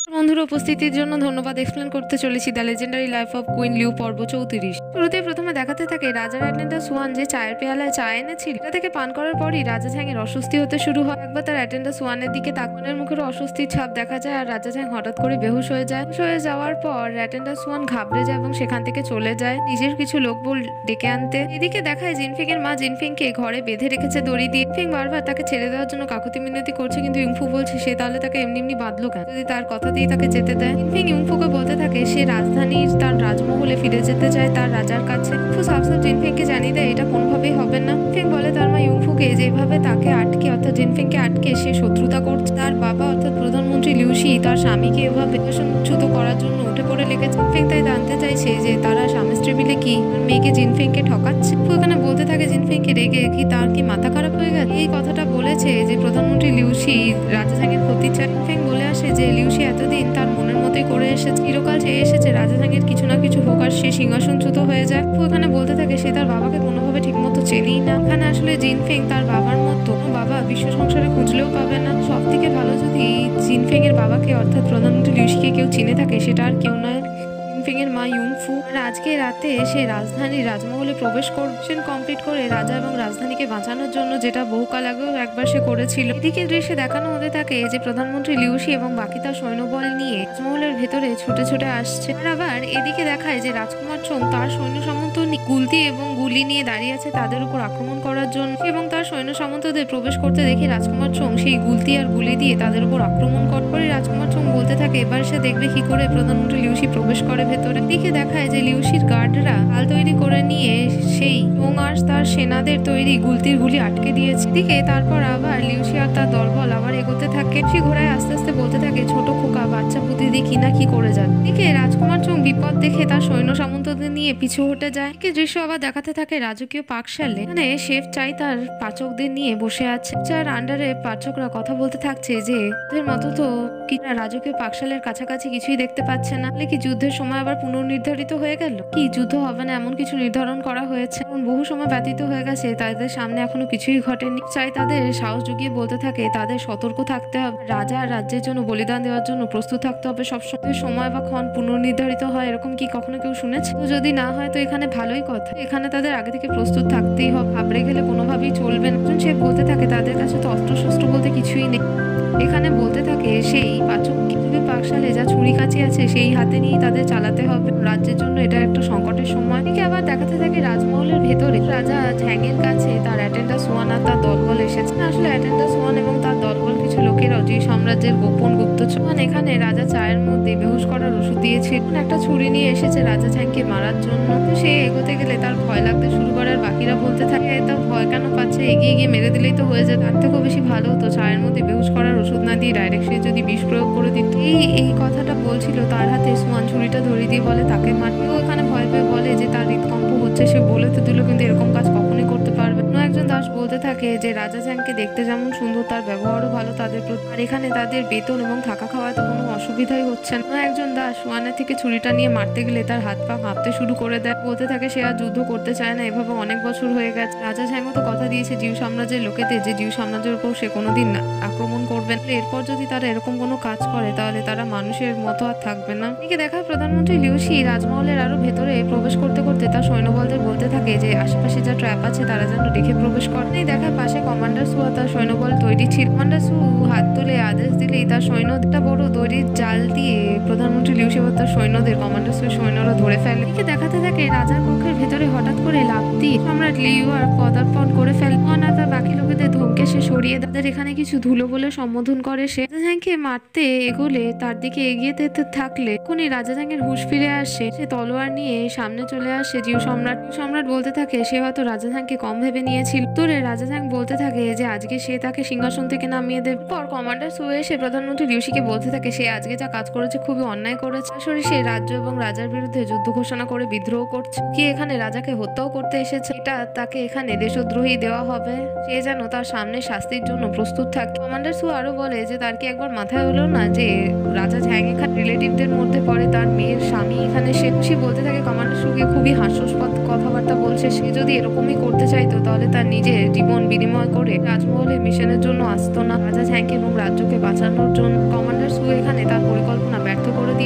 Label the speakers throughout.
Speaker 1: বন্ধুর উপস্থিতির জন্য ধন্যবাদ। এক্সপ্লেন করতে চলেছি the legendary life of queen Liu পর্ব 34। শুরুতে প্রথমে দেখাতে থাকে রাজার অ্যাটেন্ডার সোয়ান যে চায়ের পেয়ালায় চা এনেছিল, এটা থেকে পান করার পরই রাজা ঝ্যাংয়ের অস্বস্তি হতে শুরু হয়। একবার তার অ্যাটেন্ডার সোয়ানের দিকে তাকানোর মুখের অস্বস্তির ছাপ দেখা যায় আর রাজা ঝ্যাং হঠাৎ করে বেহুশ হয়ে যায়। বেহুশ হয়ে যাওয়ার পর অ্যাটেন্ডার সোয়ান ঘাবড়ে যায় এবং সেখান থেকে চলে যায় নিজের কিছু লোকবল ডেকে আনতে। এদিকে দেখায় জিনফিং এর মা জিনফিংকে ঘরে বেঁধে রেখেছে দড়ি দিয়ে। জিনফিং বারবার তাকে ছেড়ে দেওয়ার জন্য কাকুতি মিনতি করছে, কিন্তু ইউংফু বলছে সে তাহলে তাকে এমনি এমনি বাঁধলো কেন, যদি তার কথাতেই তাকে যেতে দেয়। জিনফিং ইউংফুকে বলতে থাকে সে রাজধানীর তার রাজমহলে ফিরে যেতে চায় তার রাজার কাছে। ইউংফু সাফ সাফ জিনফিংকে জানিয়ে দেয় এটা কোনোভাবেই হবে না। জিনফিং বলে তার মা ইউংফুকে যেভাবে তাকে আটকে অর্থাৎ জিনফিংকে আটকে সে শত্রুতা করছে, তার বাবা অর্থাৎ প্রধানমন্ত্রী লিউশি তার স্বামীকে এভাবে চ্যুত করার জন্য উঠে পড়ে লেগেছে। জিনফিং তাই জানতে চাইছে যে তারা স্বামী স্ত্রী মিলে কি মেয়েকে জিনফিংকে ঠকাচ্ছে। এখানে বলতে থাকে জিনফিংকে রেগে কি তার কি মাথা খারাপ হয়ে গেছে, এই কথাটা বলেছে যে প্রধানমন্ত্রী লিউশি রাজা ঝ্যাংয়ের ক্ষতি চায়। জিনফিং বলে আসে যে লিউশি এতদিন তার মনের মতোই করে এসেছে, চিরকাল চেয়ে এসেছে রাজা ঝ্যাংয়ের কিছু না কিছু হোক আর সে সিংহাসনচ্যুত হয়ে যায়। এখানে বলতে থাকে সে তার বাবাকে কোনোভাবে ঠিক মতো চেনেই না। এখানে আসলে জিনফিং তার বাবার মতো বাবা বিশ্ব সংসারে খুঁজলেও পাবে না। সব থেকে ভালো যদি জিনফিং এর বাবাকে অর্থাৎ প্রধানমন্ত্রী লিউশিকে কেউ চিনে থাকে সেটা আর কেউ নয় জিনফিং এর মা ইউংফু। আর আজকে রাতে সে রাজধানীর রাজমহলে প্রবেশ করছেন কমপ্লিট করে রাজা এবং রাজধানীকে বাঁচানোর জন্য, যেটা বহুকাল আগেও একবার সে করেছিল। এদিকে দৃশ্যে দেখানো হতে থাকে যে প্রধানমন্ত্রী লিউশি এবং বাকি তার সৈন্যবল নিয়ে রাজমহলের ভেতরে ছুটে ছুটে আসছে। আর আবার এদিকে দেখায় যে রাজকুমার চোং তার সৈন্য সামন্ত গুলতি এবং গুলি নিয়ে দাঁড়িয়ে আছে তাদের উপর আক্রমণ করার জন্য, এবং তার সৈন্য সামন্তদের প্রবেশ করতে দেখে রাজকুমার চোং সেই গুলতি আর গুলি দিয়ে তাদের উপর আক্রমণ করে। রাজকুমার চোং বলতে থাকে এবার সে দেখবে কি করে প্রধানমন্ত্রী লিউশি প্রবেশ করে ভেতরে। দিকে দেখায় যে লিউশির গার্ডরা হাল তৈরি করে নিয়ে সেই চোং আর তার সেনাদের তৈরি গুলতির গুলি আটকে দিয়েছে। দিকে তারপর আবার লিউশি আর তার দলবল আবার এগোতে থাকে। সে ঘোড়ায় আস্তে আস্তে বলতে থাকে ছোট খোকা বাচ্চা পুঁতি দিয়ে কি না কি করে যায়। দিকে রাজকুমার চোং বিপদ দেখে তার সৈন্য সামন্তদের নিয়ে পিছু হটে যায়। দৃশ্য আবার দেখাতে থাকে রাজকীয় পাকশালে, মানে শেফ চাই তার পাচকদের নিয়ে বসে আছে, যার আন্ডারে পাচকরা কথা বলতে থাকছে যে ওদের মতো তো কি রাজকীয় পাকশালের কাছাকাছি কিছুই দেখতে পাচ্ছে না, কি যুদ্ধের সময় আবার পুনর্নির্ধারিত হয়ে গেল, কি যুদ্ধ হবে না এমন কিছু নির্ধারণ করা হয়েছে, বহু সময় ব্যতীত হয়ে গেছে তাদের সামনে এখনো কিছুই ঘটেনি। চাই তাদের সাহস জুগিয়ে বলতে থাকে তাদের সতর্ক থাকতে হবে, রাজা আর রাজ্যের জন্য বলিদান দেওয়ার জন্য প্রস্তুত থাকতে হবে সবসময়। সময় বা ক্ষণ পুনর্নির্ধারিত হয় এরকম কি কখনো কেউ শুনেছে? তো যদি না হয় তো এখানে ভালোই কথা, এখানে তাদের আগে থেকে প্রস্তুত থাকতেই হবে, ঘাবড়ে গেলে কোনোভাবেই চলবে না। সে বলতে থাকে তাদের কাছে তো অস্ত্রশস্ত্র বলতে কিছুই নেই। এখানে বলতে থাকে সেই পাচক পাকশালে যা ছুরি কাঁচি আছে সেই হাতে নিয়ে তাদের চালাতে হবে, রাজ্যের জন্য এটা একটা সংকটের সময়। এদিকে আবার দেখাতে থাকে রাজমহলের ভেতরে রাজা ঝ্যাংয়ের কাছে তার অ্যাটেন্ডার সোয়ান আর তার দলবল এসেছে। আসলে অ্যাটেন্ডার সোয়ান এবং তার দলবল কিছু লোকের অজয় সাম্রাজ্যের গোপন গুপ্তচর। এখানে রাজা চায়ের মধ্যে বেহুশ করার ওষুধ দিয়েছে, একটা ছুরি নিয়ে এসেছে রাজা ঝ্যাংকে মারার জন্য। তো সে এগোতে গেলে তার ভয় লাগতে শুরু করার বাকিরা বলতে থাকে এত ভয় কেন পাচ্ছে, এগিয়ে গিয়ে মেরে দিলেই তো হয়ে যায়, তার থেকেও বেশি ভালো তো চায়ের মধ্যে বেহুশ করার ওষুধ না দিয়ে ডাইরেক্ট সে যদি বিষ প্রয়োগ করে দিত। এই কথাটা বলছিল তার হাতে সোয়ান ছুরিটা ধরিয়ে দিয়ে বলে তাকে মারতে। ও এখানে ভয় পেয়ে বলে যে তার হৃদকম্প হচ্ছে, সে বলে তো দিল কিন্তু এরকম কাজ কখনোই করতে পারবে না। একজন দাস বলতে থাকে যে রাজা ঝ্যাংকে দেখতে যেমন সুন্দর তার ব্যবহারও ভালো তাদের প্রতি, আর এখানে তাদের বেতন এবং থাকা খাওয়াতে কোনো অসুবিধাই হচ্ছে না। একজন দাস সোয়ানের থেকে ছুরিটা নিয়ে মারতে গেলে তার হাত পা কাঁপতে শুরু করে দেয়, বলতে থাকে সে আর যুদ্ধ করতে চায় না, এভাবে অনেক বছর হয়ে গেছে। রাজা ঝ্যাংও তো কথা দিয়েছে জিউ সাম্রাজ্যের লোকেদের যে জিউ সাম্রাজ্যের উপর সে কোনোদিন না আক্রমণ করবেন, এরপর যদি তারা এরকম কোনো কাজ করে তাহলে তারা মানুষের মতো আর থাকবে না। এদিকে দেখায় প্রধানমন্ত্রী লিউশি রাজমহলের আরো ভেতরে প্রবেশ করতে করতে তার সৈন্যবলদের বলতে থাকে যে আশেপাশে যা ট্র্যাপ আছে তারা যেন দেখে প্রবেশ করে। দেখায় পাশে কমান্ডার সু তার সৈন্যবল তৈরি ছিল। কমান্ডার সু হাত তুলে আদেশ দিলেই তার সৈন্যটা বড় দড়ির জাল দিয়ে প্রধানমন্ত্রী লিউশি তার সৈন্যদের কমান্ডার সু সৈন্যরা ধরে ফেলে। এদিকে দেখাতে থাকে রাজার কক্ষের ভেতরে হঠাৎ করে লাফ দিয়ে সম্রাট লিউ আর পদার্পণ করে ফেলে। তার বাকি লোকেদের ধমকে সে সরিয়ে তাদের এখানে কিছু ধুলো বলে সম্বোধন করে। সে রাজা ঝ্যাংকে মারতে এগোলে তার দিকে এগিয়ে যেতে থাকলে এখনই রাজা ঝ্যাংয়ের হুঁশ ফিরে আসে, সে তলোয়ার নিয়ে সামনে চলে আসে। জিউ সম্রাট বলতে থাকে সে হয়তো রাজা ঝ্যাংকে কম ভেবে নিয়েছিল। তোরে রাজা ঝ্যাং বলতে থাকে যে আজকে সে তাকে সিংহাসন থেকে নামিয়ে দেবে। পর কমান্ডার সু এসে প্রধানমন্ত্রী লিউশিকে বলতে থাকে সে আজকে যা কাজ করেছে খুবই অন্যায় করেছে, আসলে সে রাজ্য এবং রাজার বিরুদ্ধে যুদ্ধ ঘোষণা করে বিদ্রোহ করছে, কি এখানে রাজাকে হত্যাও করতে এসেছে, এটা তাকে এখানে দেশদ্রোহী দেওয়া হবে, সে যেন তার সামনে শাস্তির জন্য প্রস্তুত থাকে। কমান্ডার সু আরো বলে যে তার কি একবার মাথায় হলো না যে রাজা ঝ্যাং এখানে রিলেটিভদের মধ্যে পড়ে, তার মেয়ের স্বামী এখানে। সে বলতে থাকে কমান্ডার সুকে খুবই হাস্যাস্পদ কথাবার্তা বলছে, সে যদি এরকমই করতে চাইতো তাহলে তার নিজের জীবন বিনিময় করে রাজমহলের মিশনের জন্য আসতো না, রাজা ঝ্যাংকে এবং রাজ্যকে বাঁচানোর জন্য। কমান্ডার সু এখানে তার পরিকল্পনা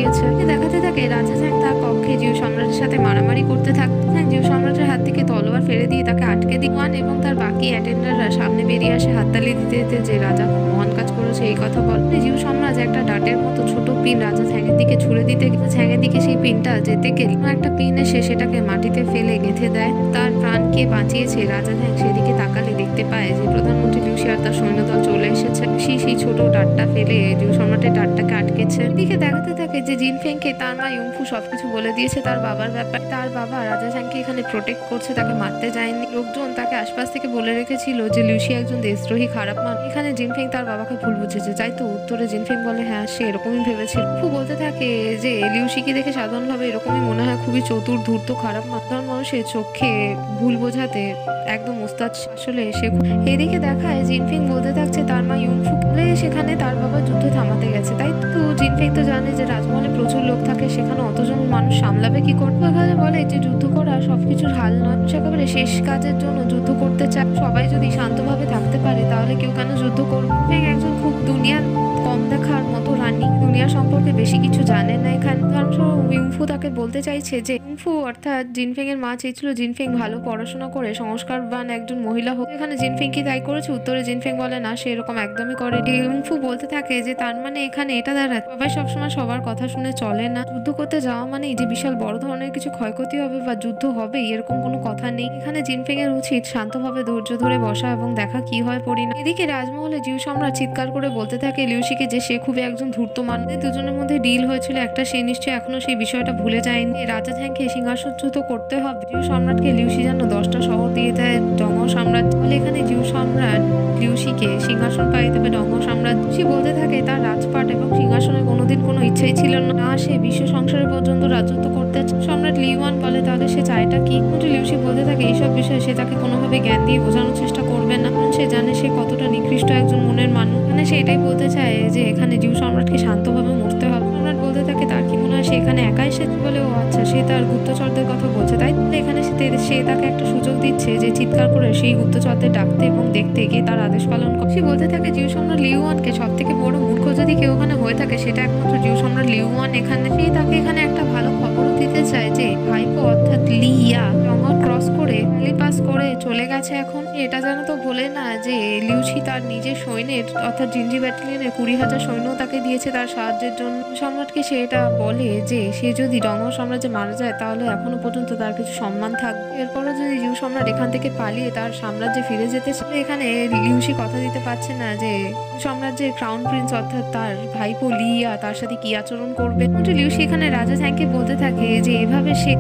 Speaker 1: দিয়েছে। দেখাতে থাকে রাজা ঝ্যাং তার কক্ষে জিউ সম্রাটের সাথে মারামারি করতে থাকে। জিউ সম্রাটের হাত থেকে তলোয়ার ফেলে দিয়ে তাকে আটকে দিয়ে ওয়ান এবং তার বাকি অ্যাটেন্ডাররা সামনে বেরিয়ে আসে হাততালি দিতে দিতে, যে রাজা মহান কাজ করেছে এই কথা বল। জিউ সম্রাট একটা ডাটের মতো ছোট পিন রাজা ঝ্যাংয়ের দিকে ছুড়ে দিতে ঝ্যাংয়ের দিকে সেই পিনটা যেতে গেলে একটা পিন এসে সেটাকে মাটিতে ফেলে গেঁথে দেয়। তার প্রাণকে বাঁচিয়েছে রাজা ঝ্যাং সেদিকে তাকালে দেখতে পায় যে প্রধানমন্ত্রী লিউসি আর তার সৈন্যদল চলে এসেছে। সেই ছোট ডাটটা ফেলে জিউ সম্রাটের ডাটটাকে আটকেছে। এদিকে দেখাতে থাকে যে জিনফেংকে তার মা ইউংফু সবকিছু বলে দিয়েছে তার বাবার ব্যাপার। তার বাবা রাজা ঝ্যাংকে এখানে প্রোটেক্ট করছে, তাকে মারতে যায়নি। লোকজন তাকে আশপাশ থেকে বলে রেখেছিল যে লিউসি একজন দেশদ্রোহী খারাপ মানুষ। এখানে জিনফেং তার বাবাকে ভুল বুঝেছে, তাই তো উত্তরে জিনফেং বলে হ্যাঁ সে এরকমই ভেবেছিল। ফু বলতে থাকে যে লিউসিকে দেখে সাধারণভাবে এরকমই মনে হয়, খুবই চতুর ধূর্ত খারাপ সাধারণ মানুষের চোখে ভুল বোঝাতে একদম ওস্তাদ আসলে সে। এদিকে দেখায় জিনফেং বলতে থাকছে তার মা ইউংফু বলে সেখানে তার বাবা যুদ্ধ থামাতে গেছে। তাই তো জিনফেং তো জানে যে রাজমহলে প্রচুর লোক থাকে, সেখানে অতজন মানুষ সামলাবে কি করবে। এখানে বলে যে যুদ্ধ করা সবকিছুর হাল নয়, একেবারে শেষ কাজের জন্য যুদ্ধ করতে চায়। সবাই যদি শান্তভাবে থাকতে পারে তাহলে কেউ কেন যুদ্ধ করবে। একজন খুব দুনিয়া কম দেখার মতো রানী, দুনিয়া সম্পর্কে বেশি কিছু জানে না। এখানে ইউংফু তাকে বলতে চাইছে যে ইউংফু অর্থাৎ জিনফেং এর মা চেয়েছিল জিনফেং ভালো পড়াশোনা করে সংস্কারবান একজন মহিলা হোক। এখানে জিনফেং কি তাই করেছে? উত্তরে জিনফেং বলে না, সে এরকম একদমই করে। ইউংফু বলতে থাকে যে তার মানে এখানে এটা দাঁড়ায় সবাই সবসময় সবার কথা শুনে চলে না। যুদ্ধ করতে যাওয়া মানে যে বিশাল বড় ধরনের কিছু ক্ষয়ক্ষতি হবে বা যুদ্ধ হবে এরকম কোনো কথা নেই। এখানে জিনফেং এর উচিত শান্তভাবে ধৈর্য ধরে বসা এবং দেখা কি হয় পরিণাম। এদিকে রাজমহলে জিউ সম্রাট চিৎকার করে বলতে থাকে লিউসিকে যে সে খুবই একজন ধূর্ত মানুষ। দুজনের মধ্যে ডিল হয়েছিল একটা, সে নিশ্চয়ই এখনো সেই বিষয়টা ভুলে যায়নি। রাজা ঝ্যাংকে সিংহাসনচ্যুত করতে হবে। জিউ সম্রাটকে লিউসি যেন 10টা শহর দিয়ে দেয় ডঙ্গো সাম্রাজ্য। বলে এখানে জিউ সম্রাট লিউসিকে সিংহাসন পাই দেবে ডঙ্গো সাম্রাজ্য। সে বলতে থাকে তার রাজপাট এবং সিংহাসনের কোনোদিন কোনো ইচ্ছাই ছিল না, সে বিশ্ব সংসারের পর্যন্ত রাজত্ব করতে। সম্রাট লিওয়ান বলে তাহলে সে চায়টা কি? লিউসি বলতে থাকে এইসব বিষয়ে সে তাকে কোনোভাবে জ্ঞান দিয়ে বোঝানোর চেষ্টা করবে না, কারণ সে জানে সে কতটা নিকৃষ্ট একজন মনের মানুষ। মানে সে এটাই বলতে চায় যে এখানে জিউ সম্রাটকে শান্তভাবে মরতে হবে। সম্রাট বলতে থাকে তার কি মনে হয় সে এখানে একা এসেছে? বলে ও আচ্ছা, সে তার গুপ্তচরদের কথা বলছে। তাই এখানে সে তাকে একটা সুযোগ দিচ্ছে যে চিৎকার করে সেই গুপ্তচরদের ডাকতে এবং দেখতে গিয়ে তার আদেশ পালন করে। সে বলতে থাকে জিউ সম্রাট লিওয়ানকে সব থেকে বড় মূর্খ যদি কেউ ওখানে হয়ে থাকে সেটা একমাত্র জিউ সম্রাট লিওয়ান। এখানে সে তাকে এখানে একটা ভালো খবরও দিতে চায় যে ভাইপো অর্থাৎ লিয়া ডঙ্গা ক্রস করে পাস করে চলে গেছে। এখন এটা যেন তো বলে না যে লিউসি তার নিজের সৈন্যের অর্থাৎ জিনজি ব্যাটালিয়নের 20,000 সৈন্য তাকে দিয়েছে তার সাহায্যের জন্য। সম্রাটকে সে এটা বলে যে সে যদি ডঙ্গো সাম্রাজ্যে মারা যায় তাহলে এখনো পর্যন্ত তার কিছু সম্মান থাকবে। এরপরও যদি জিউ সম্রাট এখান থেকে পালিয়ে তার সাম্রাজ্যে ফিরে যেতে চায়, এখানে লিউসি কথা দিতে পারছে না যে সাম্রাজ্যের ক্রাউন প্রিন্স অর্থাৎ তার ভাইপো লিয়া তার সাথে কি আচরণ করবে। কিন্তু লিউসি এখানে রাজা ঝ্যাংকে বলতে থাকে যে এভাবে সে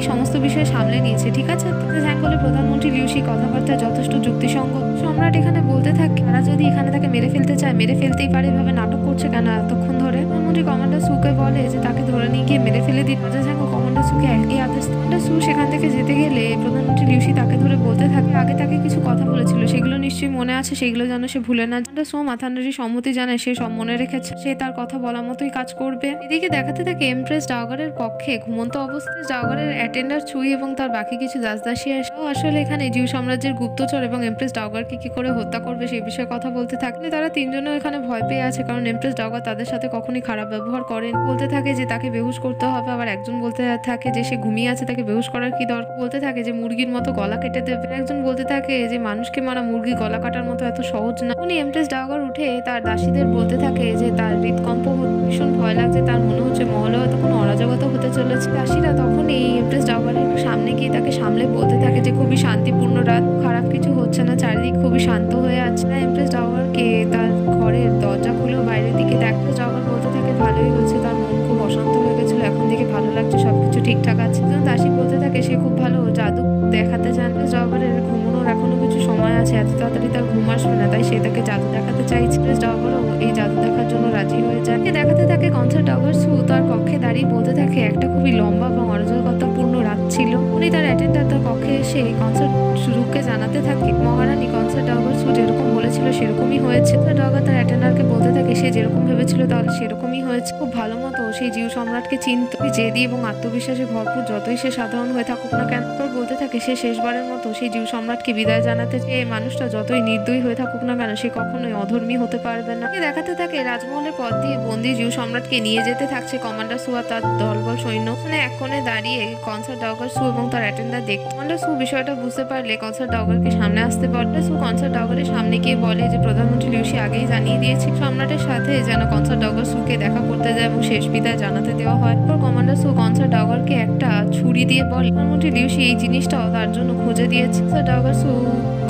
Speaker 1: সমস্ত বিষয় সামলে নিয়েছে, ঠিক আছে। রাজা ঝ্যাং বলে প্রধানমন্ত্রী লিউসি কথাবার্তা যথেষ্ট যুক্তিসঙ্গত। সম্রাট এখানে বলতে থাকে তারা যদি এখানে তাকে মেরে ফেলতে চায় মেরে ফেলতেই পারে, এভাবে নাটক করছে কেন এতক্ষণ ধরে। প্রধানমন্ত্রী কমান্ডার সুকে বলে যে তাকে ধরে নিয়ে গিয়ে মেরে ফেলে দিন। রাজা ঝ্যাং ও কমান্ডার সুকে একই আদেশ। কমান্ডার সু সেখান থেকে যেতে গেলে প্রধানমন্ত্রী লিউসি তাকে ধরে বলতে থাকে আগে তাকে কিছু কথা বলেছিল সেগুলো নিশ্চয়ই মনে আছে, সেগুলো যেন সে ভুলে না। কমান্ডার সু মাথা নাড়ি সম্মতি জানায় সে সব মনে রেখেছে, সে তার কথা বলার মতোই কাজ করবে। এদিকে দেখাতে থাকে এমপ্রেস ডাওগারের কক্ষে ঘুমন্ত অবস্থায় ডাওগারের অ্যাটেন্ডার চুই এবং তার বাকি কিছু দাসদাসী আসে। আসলে এখানে জিউ সাম্রাজ্যের গুপ্তচর এবং এমপ্রেস ডাওগারকে কি করে হত্যা করবে সেই বিষয়ে কথা বলতে থাকলে তারা তিনজনও এখানে ভয় পেয়ে আছে, কারণ এমপ্রেস ডাওগার তাদের সাথে কখনই খারাপ ব্যবহার করেন। বলতে থাকে যে তাকে বেহুশ করতে হবে, আবার একজন বলতে থাকে যে সে ঘুমিয়ে আছে তাকে বেহুশ করার কি দরকার। বলতে থাকে যে মুরগির মতো গলা কেটে দেবে। একজন বলতে থাকে যে মানুষকে মারা মুরগি গলা কাটার মতো এত সহজ না। উনি এমপ্রেস ডাওগার উঠে তার দাসীদের বলতে থাকে যে তার হৃদকম্প ভীষণ ভয় লাগছে, তার মনে হচ্ছে মহলে হয়তো কোনো অরাজকতা হতে চলেছে। দাসীরা তখনই এমপ্রেস ডাওগারের সামনে গিয়ে তাকে সামলে বলতে থাকে যে খুবই শান্তিপূর্ণ রাত, খারাপ কিছু হচ্ছে না, চারিদিক খুবই শান্ত হয়ে আছে। এমপ্রেস ডাওগারকে তার ঘরের দরজা খুলেও বাইরের দিকে দেখতে ডাওগার বলতে থাকে ভালোই হচ্ছে, তার মন খুব অশান্ত হয়ে গেছিল, এখন থেকে ভালো লাগছে, সবকিছু ঠিকঠাক আছে। দাসী বলতে থাকে সে খুব ভালো জাদু দেখাতে চান। ডাওগারের ঘুমানোর এখনো কিছু সময় আছে, এত তাড়াতাড়ি তার ঘুম আসবে না, তাই সে তাকে জাদু দেখাতে চাইছে। ডাওগারও এই জাদু দেখার জন্য রাজি হয়ে যায়। দেখাতে থাকে কনসার্ট ডাওগার সু তার কক্ষে দাঁড়িয়ে বলতে থাকে একটা খুবই লম্বা এবং অরাজকতাপূর্ণ রাত ছিল। উনি তার অ্যাটেন্ডার তার কক্ষে এসে কনসার্ট শুরুকে জানাতে থাকে মহারানী কনসার্ট ডাওগার সু যেরকম বলেছিল সেরকমই হয়েছে। ডাওগার তার অ্যাটেন্ডারকে বলতে থাকে সে যেরকম ভেবেছিল তাহলে সেরকমই হয়েছে। খুব ভালো মতো সেই জিউ সম্রাটকে চিনত। জেদি এবং আত্মবিশ্বাসে ভরপুর যতই সে সাধারণ হয়ে থাকুক না কেন, বলতে থাকে সে শেষবারের মতো সেই জিউ সম্রাটকে বিদায় জানাতে চেয়ে মানুষটা যতই নির্দয়ী হয়ে থাকুক না কেন সে কখনোই অধর্মী হতে পারবে না। দেখাতে থাকে রাজমহলের পথ দিয়ে বন্দি জিউ সম্রাটকে নিয়ে যেতে থাকছে কমান্ডার সু আর তার দলবল সৈন্য। এক কোণে দাঁড়িয়ে কনসার্ট ডগার সু এবং তার অ্যাটেন্ডার দেখতে। কমান্ডার সু বিষয়টা বুঝতে পারলে কনসার্ট ডগারকে সামনে আসতে বলে। সু কনসার্ট ডগারের সামনে গিয়ে বলে যে প্রধানমন্ত্রী লিউসি আগেই জানিয়ে দিয়েছে সম্রাটের সাথে যেন কনসার্ট ডগার সুকে দেখা করতে যায় এবং শেষ বিদায় জানাতে দেওয়া হয়। এরপর কমান্ডার সু কনসার্ট ডগারকে একটা ছুরি দিয়ে বলে প্রধানমন্ত্রী লিউসি এই জিনিসটাও তার জন্য খুঁজে দিয়েছে। ডগার সু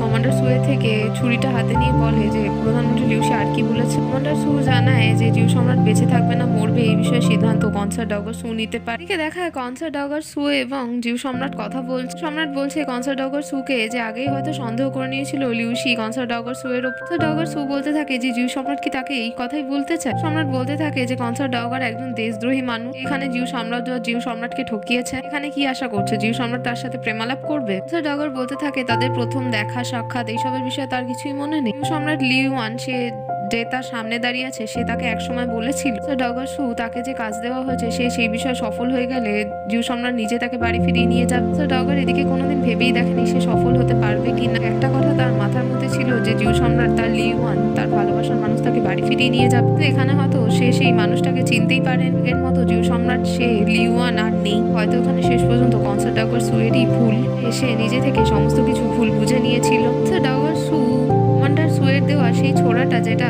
Speaker 1: কমান্ডার সুয়ে থেকে ছুরিটা হাতে নিয়ে বলে যে প্রধানমন্ত্রী লিউসি আর কি বলেছে। কমান্ডার সু জানায় যে জিউ সম্রাট বেঁচে থাকবে না মরবে এই বিষয়ে সিদ্ধান্ত কনসার্ট ডগার সু নিতে পারে। দেখায় কনসার্ট ডগার সু এবং জিউ সম্রাট কথা বলছে। সম্রাট বলছে কনসার্ট ডগার সুকে যে আগেই হয়তো সন্দেহ করে নিয়েছিল লিউসি কনসার্ট ডগার সু এর ওপর। ডগার সু বলতে থাকে যে জিউ সম্রাট কি তাকে এই কথাই বলতে চায়। সম্রাট বলতে থাকে যে কনসার্ট ডগার একজন দেশদ্রোহী মানুষ, এখানে জিউ সাম্রাজ্য জিউ সম্রাটকে ঠকিয়েছে, এখানে কি আশা করছে জিউ সম্রাট তার সাথে প্রেমালাপ করবে। কনসার্ট ডগার বলতে থাকে তাদের প্রথম দেখা সাক্ষাৎ এইসবের বিষয়ে তার কিছুই মনে নেই। জিউ সম্রাট লিউয়ান সে যে তার সামনে দাঁড়িয়ে আছে সে তাকে একসময় বলেছিল ডগার সু তাকে যে কাজ দেওয়া হয়েছে সে সেই বিষয়ে সফল হয়ে গেলে জিউ সম্রাট নিজে তাকে বাড়ি ফিরিয়ে নিয়ে যাবে। ডগার এদিকে কোনোদিন ভেবেই দেখেনি সে সফল হতে পারবে কিনা। একটা কথা তার মাথার মধ্যে ছিল যে জিউ সম্রাট তার লিউয়ান তার ভালোবাসার মানুষ তাকে বাড়ি ফিরিয়ে নিয়ে যাবে। এখানে হয়তো সে সেই মানুষটাকে চিনতেই পারেন এর মতো জিউ সম্রাট সে লিউয়ান আর নেই। হয়তো ওখানে শেষ পর্যন্ত কনসার্ট ডগার সুয়েরই ভুল, সে নিজে থেকে সমস্ত কিছু ভুল বুঝে নিয়েছিল। ডগার সু কমান্ডার সুয়ের দেওয়া সেই ছোড়াটা যেটা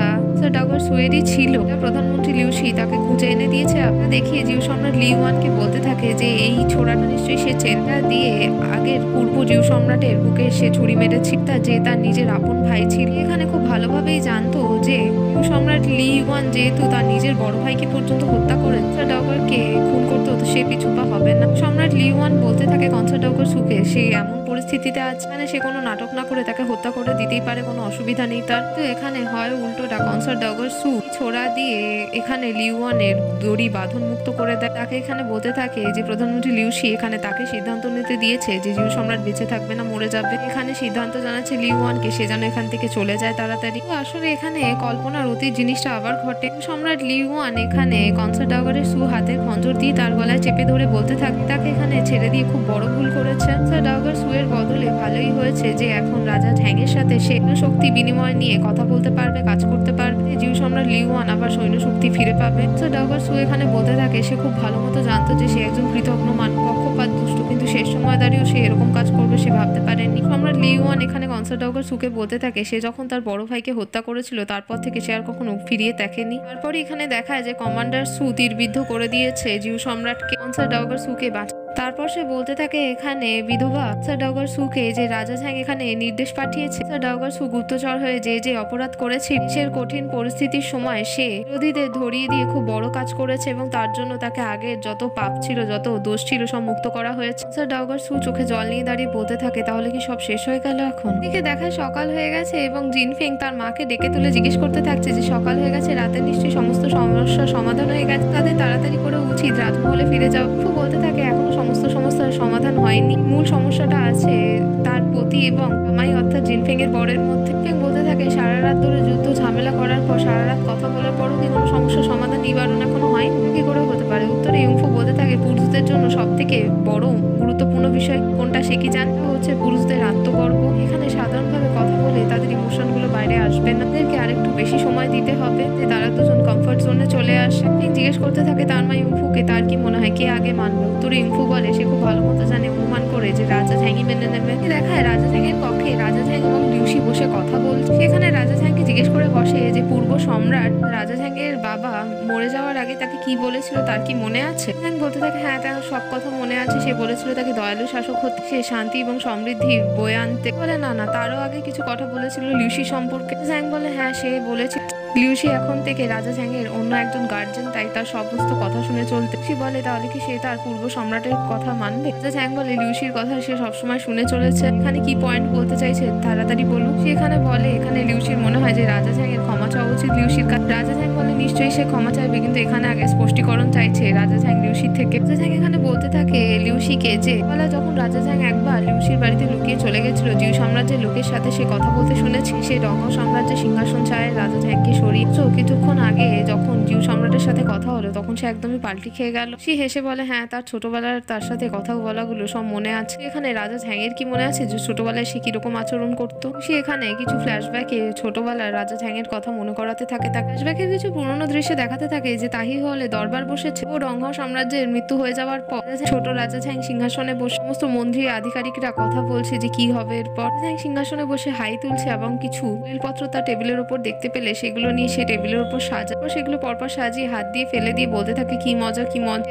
Speaker 1: ডগার সুয়েরই ছিল প্রধানমন্ত্রী লিউসি তাকে খুঁজে এনে দিয়েছে। আপনারা দেখিয়ে জিউ সম্রাট লিউয়ানকে বলতে থাকে যে এই ছোড়াটা নিশ্চয়ই সে চেনটা দিয়ে আগের পূর্ব জিউ সম্রাটের বুকে সে ছুরি মেরেছিল যে তার নিজের আপন ভাই ছিল। এখানে খুব ভালোভাবেই জানতো যে জিউ সম্রাট লিউয়ান যেহেতু তার নিজের বড় ভাইকে পর্যন্ত হত্যা করে ডগারকে খুন করতে হতো সে পিছুপা হবে না। সম্রাট লিউয়ান বলতে থাকে কনসার্ট ডগার সুকে সে এমন পরিস্থিতিতে আছে মানে সে কোনো নাটক না করে তাকে হত্যা করে দিতেই পারে, কোনো অসুবিধা নেই তার। তো এখানে হয় উল্টোটা কনসার্ট ডগার সু ছোড়া দিয়ে এখানে লিউয়ানের দড়ি বাঁধন মুক্ত করে দেয়। তাকে এখানে বলতে থাকে যে প্রধানমন্ত্রী লিউসি এখানে তাকে সিদ্ধান্ত নিতে দিয়েছে যে জিউ সম্রাট বেঁচে থাকবে না মরে যাবে। এখানে সিদ্ধান্ত জানাচ্ছে লিউয়ানকে সে যেন এখান থেকে চলে যায় তাড়াতাড়ি। আসলে এখানে কল্পনার অতীত জিনিসটা আবার ঘটে। সম্রাট লিউয়ান এখানে কনসার্ট ডগারের সু হাতে খঞ্জর দিয়ে তার গলায় চেপে ধরে বলতে থাকে তাকে এখানে ছেড়ে দিয়ে খুব বড় ভুল করেছে। ডগার সু এর বদলে ভালোই হয়েছে যে এখন রাজা ঝ্যাংয়ের সাথে সৈন্য শক্তি বিনিময় নিয়ে কথা বলতে পারবে, কাজ করতে পারবে। জিউ সম্রাট লিউয়ান আবার সৈন্য শক্তি ফিরে পাবে। ডগার সু এখানে বলতে থাকে সে খুব ভালো মতো জানতো যে সে একজন কৃতজ্ঞ মানুষ, পক্ষপাত দুষ্ট, কিন্তু শেষ সময় দাঁড়িয়েও সে এরকম কাজ করবে সে ভাবতে পারেনি। সম্রাট লিউয়ান এখানে কনসার্ট ডগার সুকে বলতে থাকে সে যখন তার বড় ভাইকে হত্যা করেছিল তারপর থেকে সে আর কখনো ফিরিয়ে দেখেনি। তারপরে এখানে দেখায় যে কমান্ডার সু তীরবিদ্ধ করে দিয়েছে জিউ সম্রাটকে, কনসার্ট ডগার সুকে বাঁচা। তারপর সে বলতে থাকে এখানে বিধবা ডগার সুকে যে রাজা ঝ্যাং এখানে নির্দেশ পাঠিয়েছে ডগার সু গুপ্তচর হয়ে যে অপরাধ করেছে সে কঠিন পরিস্থিতির সময় সে বিরোধীদের ধরিয়ে দিয়ে খুব বড় কাজ করেছে এবং তার জন্য তাকে আগে যত পাপ ছিল যত দোষ ছিল সব মুক্ত করা হয়েছে। ডগার সু চোখে জল নিয়ে দাঁড়িয়ে বলতে থাকে তাহলে কি সব শেষ হয়ে গেল এখন? দিকে দেখায় সকাল হয়ে গেছে এবং জিনফেং তার মাকে ডেকে তুলে জিজ্ঞেস করতে থাকছে যে সকাল হয়ে গেছে, রাতে নিশ্চয়ই সমস্ত সমস্যার সমাধান হয়ে গেছে, তাদের তাড়াতাড়ি করে উচিত রাজমহলে ফিরে যাও। বলতে থাকে এখনো সমস্ত সমস্যার সমাধান হয়নি, মূল সমস্যাটা আছে তার পতি এবং জামাই অর্থাৎ জিনফেং এর বরের মধ্যে। বলতে থাকে সারা রাত ধরে যুদ্ধ ঝামেলা করার পর সারা রাত কথা বলার পরও কি কোনো সমস্যার সমাধান নিবারণ এখনো হয়নি? কি করে হতে পারে? উত্তরে ইউংফু বলতে থাকে পুরুষদের জন্য সব থেকে বড় গুরুত্বপূর্ণ বিষয় কোনটা সে কি জানতে হচ্ছে পুরুষদের আত্মগর্ব। এখানে সাধারণভাবে কথা বলে তাদের ইমোশন গুলো বাইরে আসবে না, তাদেরকে আরেকটু বেশি সময় দিতে হবে যে তারা দুজন কমফর্ট জোনে চলে আসে। জিজ্ঞেস করতে থাকে তার মা ইউংফুকে তার কি মনে হয় কে আগে মানবে। উত্তরে ইউংফু বলে সে খুব ভালো মতো জানে, অনুমান করে যে রাজা ঝ্যাংই মেনে নেবে। দেখায় রাজা ঝ্যাংয়ের কক্ষে রাজা ঝ্যাং এবং লিউসি বসে কথা বলছে। সেখানে রাজা ঝ্যাংকে জিজ্ঞেস করে বসে যে পূর্ব সম্রাট রাজা ঝ্যাংয়ের বাবা মরে যাওয়ার আগে তাকে কি বলেছিল তার কি মনে আছে? ঝ্যাং বলতে থাকে হ্যাঁ তার সব কথা মনে আছে, সে বলেছিল তাকে দয়ালু শাসক হতে, সে শান্তি এবং সমৃদ্ধি বয়ে আনতে। বলে না তারও আগে কিছু কথা বলেছিল লিউসি সম্পর্কে। ঝ্যাং বলে হ্যাঁ সে বলেছিল লিউসি এখন থেকে রাজা ঝ্যাংয়ের অন্য একজন গার্জেন, তাই তার সমস্ত কথা শুনে চলতে। সে বলে তাহলে কি সে তার পূর্ব সম্রাটের কথা মানবে? রাজা ঝ্যাং বলে লিউসির কথা সে সবসময় শুনে চলেছে, এখানে কি পয়েন্ট বলতে চাইছে তাড়াতাড়ি বলুন। সে এখানে বলে এখানে লিউসির মনে হয় যে রাজা ঝ্যাংয়ের ক্ষমা ক্ষমা চাওয়া উচিত লিউসির কাছে। রাজা ঝ্যাং বলে নিশ্চয়ই সে ক্ষমা চাইবে, কিন্তু এখানে আগে স্পষ্টীকরণ চাইছে রাজা ঝ্যাং লিউসির থেকে। রাজা ঝ্যাং এখানে বলতে থাকে লিউসিকে যে বেলা যখন রাজা ঝ্যাং একবার লিউসির বাড়িতে লুকিয়ে চলে গেছিল, জিউ সাম্রাজ্যের লোকের সাথে সে কথা বলতে শুনেছে। সে রংহ সাম্রাজ্যের সিংহাসন চায় রাজা ঝ্যাংকে সরিয়ে। কিছুক্ষণ আগে যখন জিউ সম্রাটের সাথে কথা হলো তখন সে একদমই পাল্টি খেয়ে গেল। সে হেসে বলে হ্যাঁ, তার ছোটবেলার তার সাথে কথা বলাগুলো সব মনে আছে। এখানে রাজা ঝ্যাংয়ের কি মনে আছে যে ছোটবেলায় সে কিরকম আচরণ করতো। সে এখানে কিছু ফ্ল্যাশব্যাকে ছোটবেলার রাজা ঝ্যাংয়ের কথা মনে করাতে থাকে। তার ফ্ল্যাশব্যাকের কিছু পুরনো দৃশ্যে দেখাতে থাকে যে তাহি হলে দরবার বসেছে ও রংহ সাম্রাজ্যের মৃত্যু হয়ে যাওয়ার পর ছোট রাজা ঝ্যাং সিংহাসনে বসে সমস্ত মন্ত্রী আধিকারিকরা কথা বলছে যে কি হবে এরপর। ঝ্যাং সিংহাসনে বসে হাই তুলছে এবং কিছু দলিলপত্র তার টেবিলের উপর দেখতে পেলে সেগুলো নিয়ে সে টেবিলের উপর সেগুলো পরপর সাজিয়ে হাত দিয়ে ফেলে দিয়ে বলতে থাকে কি মজা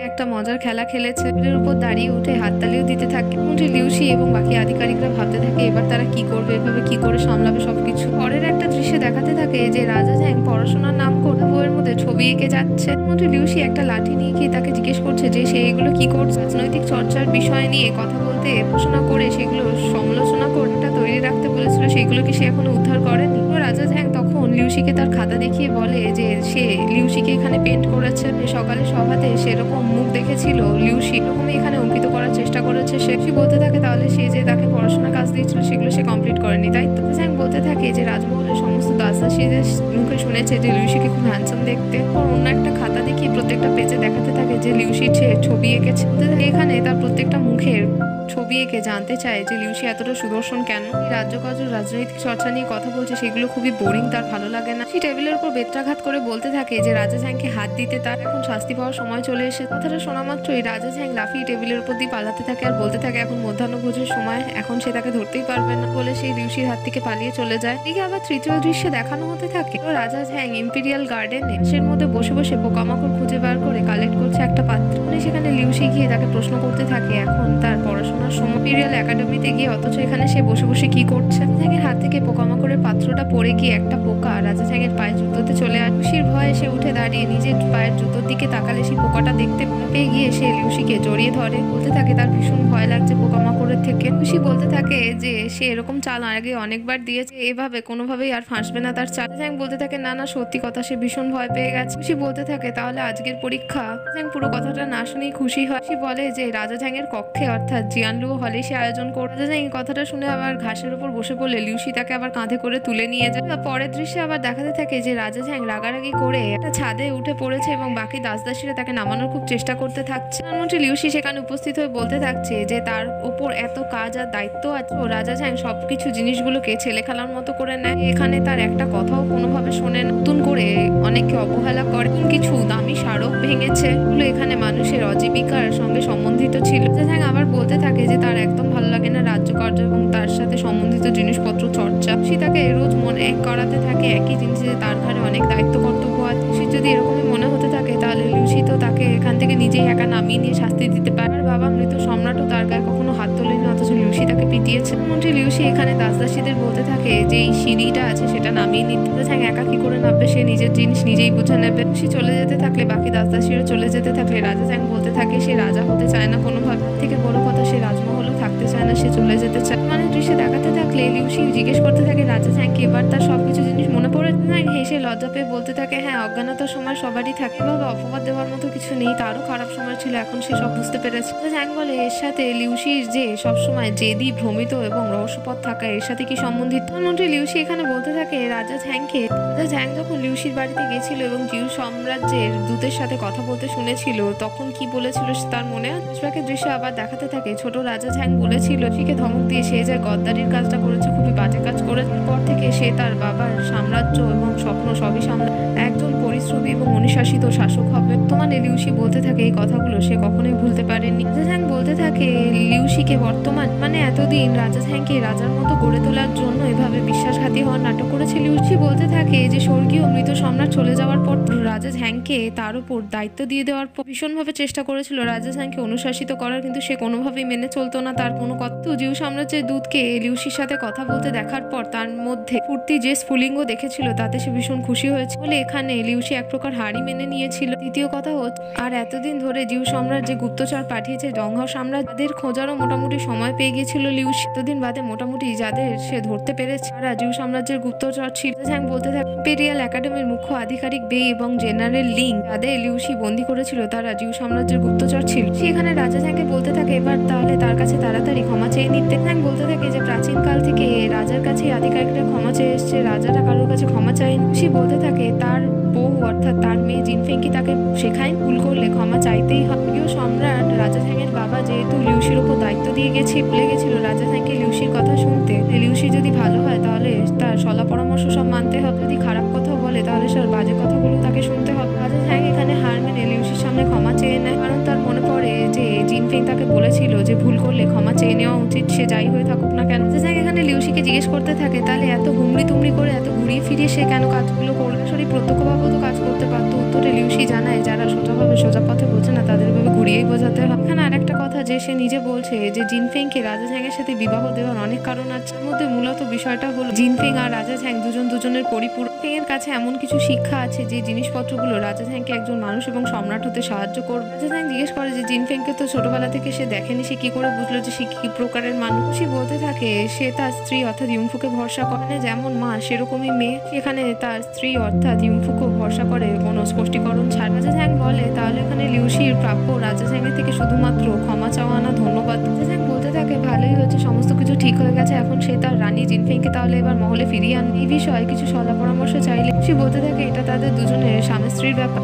Speaker 1: একটা মজার খেলা খেলেছে। টেবিলের উপর দাঁড়িয়ে উঠে হাততালিও দিতে থাকে। মন্ত্রী লিউসি এবং বাকি আধিকারিকরা ভাবতে থাকে এবার তারা কি করবে, এভাবে কি করে সামলাবে সবকিছু। পরের একটা দৃশ্যে দেখাতে থাকে যে রাজা ঝ্যাং পড়াশোনার নাম করে বইয়ের মধ্যে ছবি এঁকে যাচ্ছে। মন্ত্রী লিউসি একটা লাঠি নিয়ে গিয়ে তাকে জিজ্ঞেস করছে যে সে এগুলো কি করছে। রাজনৈতিক চর্চার বিষয় নিয়ে কথা বলতে ঘোষণা করে সেগুলো সমালোচনা করে তৈরি রাখতে বলেছিল, সেগুলো কি সে এখনো উদ্ধার করেনি। রাজা ঝ্যাং তখন লিউসিকে তার খাতা দেখিয়ে বলে যে সে লিউসিকে এখানে পেন্ট করেছে। সকালে সভাতে সেরকম মুখ দেখেছিল লিউসি, এরকমই এখানে অঙ্কিত করার চেষ্টা করেছে। সে বলতে থাকে তাহলে সে যে তাকে পড়াশোনার কাজ দিয়েছিল সেগুলো সে কমপ্লিট করেনি, তাই তো। ঝ্যাং বলতে থাকে যে রাজমহলের সমস্ত দাসদাসীদের মুখে শুনেছে যে লিউসিকে খুব হ্যান্ডসাম দেখতে। অন্য একটা খাতা দেখিয়ে প্রত্যেকটা পেজে দেখাতে থাকে যে লিউসির ছবি এঁকেছে। এখানে তার প্রত্যেকটা মুখের ছবি এঁকে জানতে চায় যে লিউসি এতটা সুদর্শন কেন। রাজ্যকার্য রাজনৈতিক চর্চা নিয়ে কথা বলছে, সেগুলো খুবই বোরিং, তার ভালো লাগে না। সে টেবিলের উপর বেত্রাঘাত করে বলতে থাকে যে রাজা ঝ্যাংকে হাত দিতে তার এখন শাস্তি পাওয়ার সময় চলে এসে। কথাটা শোনা মাত্রই রাজা ঝ্যাং লাফিয়ে টেবিলের উপর দিয়ে পালাতে থাকে আর বলতে থাকে এখন মধ্যাহ্নভোজের সময়, এখন সে তাকে ধরতেই পারবে না বলে সেই লিউসির হাত থেকে পালিয়ে চলে যায়। এদিকে আবার তৃতীয় দৃশ্যে দেখানো হতে থাকে রাজা ঝ্যাং ইম্পেরিয়াল গার্ডেনে সের মধ্যে বসে বসে পোকামাকড় খুঁজে বার করে কালেক্ট করছে একটা পাত্র। সেখানে লিউসি গিয়ে তাকে প্রশ্ন করতে থাকে এখন তার পড়াশোনার সময় ইম্পেরিয়াল একাডেমিতে গিয়ে, অথচ এখানে সে বসে বসে কি করছে। ঝ্যাংয়ের হাত থেকে পোকামাকড়ের পাত্রটা পড়ে গিয়ে একটা পোকা রাজা ঝ্যাংয়ের পায়ের জুতোতে চলে আসে। লিউসির ভয়ে সে উঠে দাঁড়িয়ে নিজের পায়ের জুতোর দিকে তাকালে সেই পোকাটা দেখতে পেয়ে গিয়ে সে লিউসিকে জড়িয়ে ধরে। বলতে থাকে তার ভীষণ ভয় লাগছে পোকামাকড়ের থেকে। লিউসি বলতে থাকে যে সে এরকম চাল আগে অনেকবার দিয়েছে, এভাবে কোনোভাবেই আর ফাঁসবে না তার চাল। ঝ্যাং বলতে থাকে না সত্যি কথা, সে ভীষণ ভয় পেয়ে গেছে। লিউসি বলতে থাকে তাহলে আজকের পরীক্ষা। ঝ্যাং পুরো কথাটা না শুনেই খুশি হয়। সে বলে যে রাজা ঝ্যাংয়ের কক্ষে অর্থাৎ জিয়ানলু হলে সে আয়োজন করে। রাজা ঝ্যাং কথাটা শুনে আবার ঘাসের উপর বসে পড়লে লিউসি তাকে আবার কাঁধে করে তুলে নিয়ে যায়। পরের দৃশ্যে আবার দেখাতে থাকে যে রাজা ঝ্যাং রাগারাগি করে একটা ছাদে উঠে পড়েছে এবং বাকি দাসদাসীরা তাকে নামানোর খুব চেষ্টা করতে থাকছে। প্রধানমন্ত্রী লিউসি সেখানে উপস্থিত হয়ে বলতে থাকছে যে তার উপর এত কাজ আর দায়িত্ব আছে, ও রাজা ঝ্যাং সবকিছু জিনিসগুলোকে ছেলে খেলার মতো করে নেয়। এখানে তার একটা কথাও কোনোভাবে শোনে না, নতুন করে অনেককে অবহেলা করে, কিছু দামি স্মারক ভেঙেছে, এগুলো এখানে মানুষের অজীবিকার সঙ্গে সম্বন্ধিত ছিল। রাজা ঝ্যাং আবার বলতে থাকে যে তার একদম ভালো লাগে না রাজ্যকার্য এবং তার সাথে সম্বন্ধিত জিনিসপত্র চর্চা। সে তাকে রোজ মনে করাতে থাকে একই জিনিস যে তার ঘরে অনেক দায়িত্ব কর্তব্য আছে। সে যদি এরকমই মনে হতে থাকে তাহলে লিউসি তো তাকে এখান থেকে নিজেই একা নামিয়ে নিয়ে শাস্তি দিতে পারে। আর বাবা মৃত সম্রাটও তার গায়ে কখনো হাত তোলেনি, অথচ লিউসি তাকে পিটিয়েছে। মন্ত্রী লিউসি এখানে দাসদাসীদের বলতে থাকে যে এই সিঁড়িটা আছে সেটা নামিয়ে নিতে। ঝ্যাং একা কি করে নামবে, সে নিজের জিনিস নিজেই বুঝে নেবে। সে চলে যেতে থাকলে বাকি দাসদাসীরা চলে যেতে থাকলে রাজা ঝ্যাং বলতে থাকে সে রাজা হতে চায় না কোনোভাবে। থেকে বড় কথা সে রাজমহলও থাকতে চায় না, সে চলে যেতে চায়। মানে দৃশ্যে দেখাতে থাকলে লিউসি জিজ্ঞেস করতে থাকে রাজা ঝ্যাংকে এবার তার সবকিছু জিনিস মনে পড়ে। হেসে লজ্জা পেয়ে বলতে থাকে হ্যাঁ, অজ্ঞানতার সময় সবারই থাকে, এভাবে অপবাদ দেওয়ার মতো কিছু নেই, তারও খারাপ সময় ছিল, এখন সে সব বুঝতে পেরেছে। ঝ্যাং বলে এর সাথে লিউসির যে সবসময় জেদি, ভ্রমিত এবং রহস্যপথ থাকা এর সাথে কি সম্বন্ধিত। প্রধানমন্ত্রী লিউসি এখানে বলতে থাকে রাজা ঝ্যাংকে, রাজা ঝ্যাং যখন লিউসির বাড়িতে গেছিল এবং জিউ সাম্রাজ্যের দূতের সাথে কথা বলতে শুনেছিল তখন কি বলেছিল তার মনে আছে। দৃশ্য আবার দেখাতে থাকে ছোট রাজা ঝ্যাং বলেছিল শিকে ধমক দিয়ে সে যে গদ্দারির কাজটা করেছে, খুবই বাজে কাজ করেছে। পর থেকে সে তার বাবার সাম্রাজ্য এবং স্বপ্ন সবই সামলা একজন পরিশ্রমী এবং অনুশাসিত শাসক হবে। বর্তমানে লিউসি বলতে থাকে এই কথাগুলো সে কখনোই ভুলতে পারেনি। রাজা ঝ্যাং বলতে থাকে লিউসিকে বর্তমান মানে এতদিন রাজা ঝ্যাংকে রাজার মতো গড়ে তোলার জন্য এভাবে বিশ্বাসঘাতী হওয়ার নাটক করেছে। লিউসি বলতে থাকে যে স্বর্গীয় মৃত সম্রাট চলে যাওয়ার পর রাজা ঝ্যাংকে তার উপর দায়িত্ব দিয়ে দেওয়ার পর ভীষণভাবে চেষ্টা করেছিল রাজা ঝ্যাংকে অনুশাসিত করার, কিন্তু সে কোনোভাবেই মেনে চলতো না তার কোনো কথা। জিউ সাম্রাজ্যের দূতকে লিউসির সাথে কথা বলতে দেখার পর তার মধ্যে ফুর্তি যে স্ফুলিঙ্গ দেখেছিল তাতে সে ভীষণ খুশি হয়েছে বলে এখানে লিউসি লিউসি এক প্রকার হারই মেনে নিয়েছিল। দ্বিতীয় কথা হচ্ছে, আর এতদিন ধরে জিউ সম্রাট যে গুপ্তচর পাঠিয়েছে ডংহাও সাম্রাজ্য, তাদের খোঁজারও মোটামুটি সময় পেয়ে গিয়েছিল লিউসি। এতদিন বাদে মোটামুটি যাদের সে ধরতে পেরেছে তারা জিউ সাম্রাজ্যের গুপ্তচর ছিল। ঝ্যাং বলতে থাকে ইম্পেরিয়াল একাডেমির মুখ্য আধিকারিক বে এবং জেনারেল লিং যাদের লিউসি বন্দী করেছিল তারা জিউ সাম্রাজ্যের গুপ্তচর ছিল। সেখানে রাজা ঝ্যাংকে বলতে থাকে এবার তাহলে তার কাছে তাড়াতাড়ি ক্ষমা চেয়ে নিতে। ঝ্যাং বলতে থাকে যে প্রাচীন কাল থেকে রাজার কাছে আধিকারিকরা ক্ষমা চেয়ে এসছে, রাজারা কারোর কাছে ক্ষমা চায়নি। সে বলতে থাকে তার বউ অর্থাৎ তার মেয়ে জিনফেং কি তাকে শেখায় ভুল করলে ক্ষমা চাইতেই হয়। সম্রাট রাজা ঝ্যাংয়ের বাবা যেহেতু লিউসির উপর দায়িত্ব দিয়ে বলে গেছিল রাজা ঝ্যাংকে লিউসির কথা শুনতে, লিউসি যদি ভালো হয় তাহলে তার সলা পরামর্শ সব মানতে হবে, যদি খারাপ কথা বলে তাহলে সব বাজে কথাগুলো তাকে শুনতে হবে। রাজা ঝ্যাং এখানে হার মেনে লিউসির সামনে ক্ষমা চেয়ে নেয়, কারণ তার মনে পড়ে যে জিনফেং তাকে বলেছিল যে ভুল করলে ক্ষমা চেয়ে নেওয়া উচিত, সে যাই হয়ে থাকুক না কেন। রাজা ঝ্যাং এখানে লিউসিকে জিজ্ঞেস করতে থাকে তাহলে এত হুমড়ি তুমড়ি করে এত ঘুরিয়ে ফিরিয়ে সে কেন কাজগুলো করলো, সরি প্রত্যক্ষভাবে তো কাজ করতে পারতো। উত্তরে লিউসি জানায় যারা সোজাভাবে সোজা পথে বোঝে না তাদের ভাবে ঘুরিয়েই বোঝাতে হবে। এখানে আরেকটা কথা যে সে নিজে বলছে যে জিনফেংকে রাজা ঝ্যাংয়ের সাথে বিবাহ দেওয়ার অনেক কারণ আছে। এর মধ্যে মূলত বিষয়টা হলো জিনফেং আর রাজা ঝ্যাং দুজনের পরিপূরক। এর কাছে এমন কিছু শিক্ষা আছে যে জিনিসপত্রগুলো রাজা ঝ্যাংকে একজন মানুষ এবং সম্রাট হতে সাহায্য করবে। রাজা ঝ্যাং জিজ্ঞেস করে যে জিনফেংকে তো ছোটবেলা থেকে সে দেখেনি, সে কি করে বুঝলো যে সে কি প্রকারের মানুষ। সে বলতে থাকে সে তার স্ত্রী অর্থাৎ ইউমফুকে ভরসা করে, যেমন মা সেরকমই মেয়ে, সেখানে তার স্ত্রী অর্থাৎ ইউমফুকে ভরসা করে কোনো স্পষ্টীকরণ ছাড়া। রাজা ঝ্যাং বলে তাহলে এখানে লিউসির প্রাপ্য রাজা ঝ্যাংয়ের থেকে শুধুমাত্র ক্ষমা চাওয়া না ধন্যবাদ। রাজা ঝ্যাং বলতে থাকে ভালোই হচ্ছে, সমস্ত কিছু ঠিক হয়ে গেছে, এখন সে তার রানী জিনফেংকে তাহলে এবার মহলে ফিরিয়ে আন। এই বিষয়ে কিছু সলা পরামর্শ চাইলে সে বলতে থাকে এটা তাদের দুজনের স্বামী স্ত্রীর ব্যাপার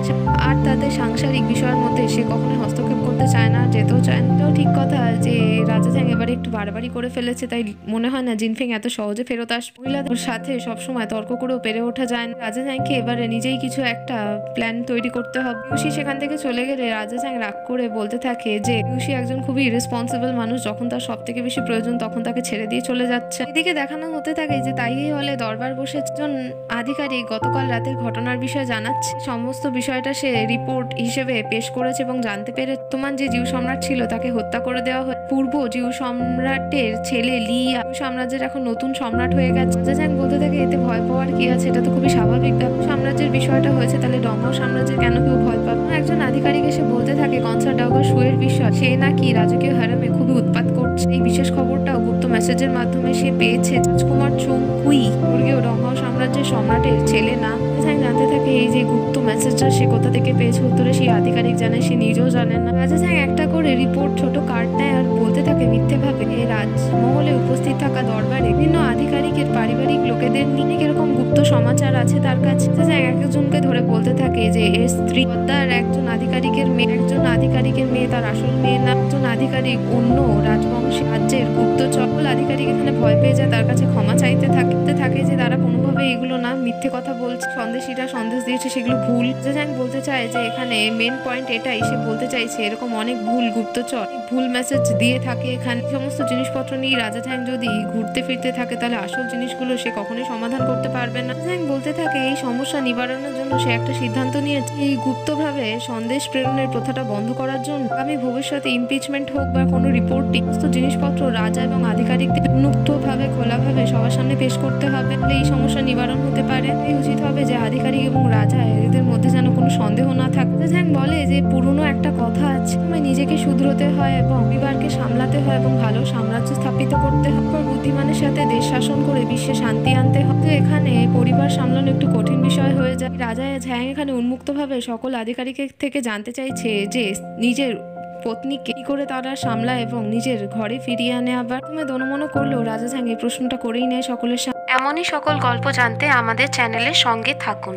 Speaker 1: আর তাদের সাংসারিক বিষয়ের মধ্যে সে কখনোই হস্তক্ষেপ করতে চায় না, যেতেও চায় না। এটাও ঠিক কথা যে রাজা ঝ্যাং এবারে একটু বাড়াবাড়ি করে ফেলেছে, তাই মনে হয় না জিনফেং এত সহজে ফেরত আসবে। মহিলাদের সাথে সবসময় তর্ক করেও পেরে ওঠা যায় না। রাজা ঝ্যাংকে এবারে নিজেই কিছু একটা প্ল্যান তৈরি করতে হবে। লিউসি সেখান থেকে চলে গেলে রাজা ঝ্যাং রাগ করে বলতে থাকে যে লিউসি একজন খুবই ইরেসপন্সিবল মানুষ, যখন তার সব থেকে বেশি প্রয়োজন তখন তাকে ছেড়ে দিয়ে চলে যাচ্ছে। এদিকে দেখানো হতে থাকে যে তাই হলে দরবার বসে একজন আধিকারিক গতকাল রাতের ঘটনার বিষয়ে জানাচ্ছে। সমস্ত বিষয়টা সে রিপোর্ট হিসেবে পেশ করেছে এবং জানতে পেরে বর্তমান যে জিউ সম্রাট ছিল তাকে হত্যা করে দেওয়া হয়। পূর্ব জিউ সম্রাটের ছেলে লিয়া সাম্রাজ্যের এখন নতুন সম্রাট হয়ে গেছে। রাজা ঝ্যাং বলতে থাকে এতে ভয় পাওয়ার কি আছে, এটা তো খুবই স্বাভাবিক ব্যাপার। সাম্রাজ্যের বিষয়টা হয়েছে তাহলে ডংহাও সাম্রাজ্যের কেন কেউ ভয় পাবে। একজন আধিকারিক এসে বলতে থাকে কনসার্ট ডাউগার শুয়ের বিষয়, সে নাকি রাজকীয় হারামে খুবই উৎপাত করছে। এই বিশেষ খবরটাও গুপ্ত মেসেজের মাধ্যমে সে পেয়েছে। রাজকুমার চোং কুই স্বর্গীয় ডংহাও সাম্রাজ্যের সম্রাটের ছেলে না। ঝ্যাং জানতে থাকে এই যে গুপ্ত মেসেজটা সে কোথা থেকে পেয়েছে। উত্তরে সেই আধিকারিক জানায় সে নিজেও জানেন না। রাজা ঝ্যাং একটা করে রিপোর্ট ছোট কার্ড নেয় আর বলতে থাকে মিথ্যেভাবে এই রাজমহলে উপস্থিত থাকা দরবারে বিভিন্ন আধিকারিকের পারিবারিক লোকেদের নিয়ে কিরকম গুপ্ত সমাচার আছে তার কাছে। রাজা ঝ্যাং একজনকে ধরে বলতে থাকে যে এর স্ত্রী পদ্মার একজন আধিকারিকের মেয়ে তার আসল মেয়ে না, একজন আধিকারিক অন্য রাজবংশী রাজ্যের গুপ্তচর। আধিকারিক এখানে ভয় পেয়ে যায়, তার কাছে ক্ষমা চাইতে থাকে যে তারা কোনোভাবে এগুলো না, মিথ্যে কথা বলছে, সন্দেশীরা সন্দেশ দিয়েছে সেগুলো ভুল। রাজা ঝ্যাং বলতে চায় যে এখানে মেন পয়েন্ট এটাই, সে বলতে চাইছে এরকম অনেক ভুল গুপ্তচর ভুল মেসেজ দিয়ে থাকে এখানে। সমস্ত জিনিসপত্র নিয়ে রাজা ঝ্যাং যদি ঘুরতে ফিরতে থাকে তাহলে আসল জিনিসগুলো সে কখনোই সমাধান করতে পারবে না। রাজা ঝ্যাং বলতে থাকে এই সমস্যা নিবারণের জন্য সে একটা সিদ্ধান্ত নিয়েছে, এই গুপ্তভাবে সন্দেশ প্রেরণের প্রথাটা বন্ধ করার জন্য আমি ভবিষ্যতে ইমপিচমেন্ট হোক বা কোনো রিপোর্ট সমস্ত জিনিসপত্র রাজা এবং আধিকারিকদের উন্মুক্তভাবে খোলাভাবে সবার সামনে পেশ করতে হবে, এই সমস্যা নিবারণ হতে পারে। এই উচিত হবে যে আধিকারিক এবং রাজা এদের মধ্যে যেন কোনো সন্দেহ না থাকে। রাজা ঝ্যাং বলে যে পুরনো একটা কথা আছে, তোমায় নিজেকে শুধরোতে হয় এবং পরিবারকে সামলাতে হয় এবং ভালো সাম্রাজ্য স্থাপিত করতে হয়, বুদ্ধিমানের সাথে দেশ শাসন করে বিশ্বে শান্তি আনতে হয়। তো এখানে পরিবার সামলানো একটু কঠিন বিষয় হয়ে যায়। রাজা ঝ্যাং এখানে উন্মুক্তভাবে সকল আধিকারিকের থেকে জানতে চাইছে যে নিজের পত্নীকে কি করে তারা সামলায় এবং নিজের ঘরে ফিরিয়ে আনে। আবার তুমি দনমনো করলেও রাজা ঝ্যাং এই প্রশ্নটা করেই নেয় সকলের সামনে। এমনই সকল গল্প জানতে আমাদের চ্যানেলের সঙ্গে থাকুন।